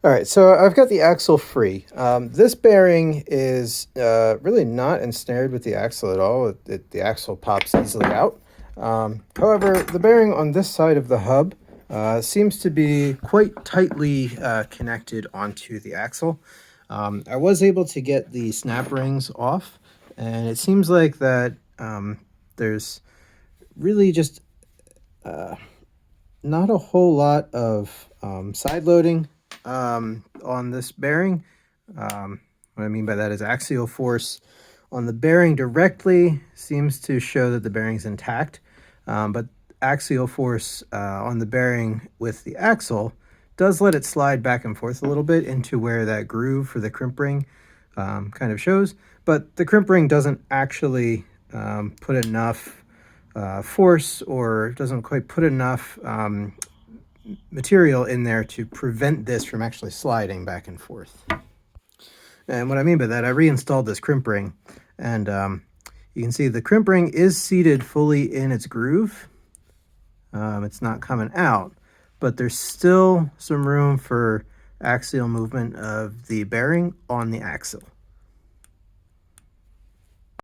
All right, so I've got the axle free. This bearing is really not ensnared with the axle at all. The axle pops easily out. However, the bearing on this side of the hub seems to be quite tightly connected onto the axle. I was able to get the snap rings off, and it seems like that there's really just not a whole lot of side loading on this bearing. What I mean by that is axial force on the bearing directly seems to show that the bearing's intact, but axial force on the bearing with the axle does let it slide back and forth a little bit into where that groove for the crimp ring kind of shows, but the crimp ring doesn't actually put enough force, or doesn't quite put enough material in there to prevent this from actually sliding back and forth. And what I mean by that, I reinstalled this crimp ring, and you can see the crimp ring is seated fully in its groove. It's not coming out, but there's still some room for axial movement of the bearing on the axle.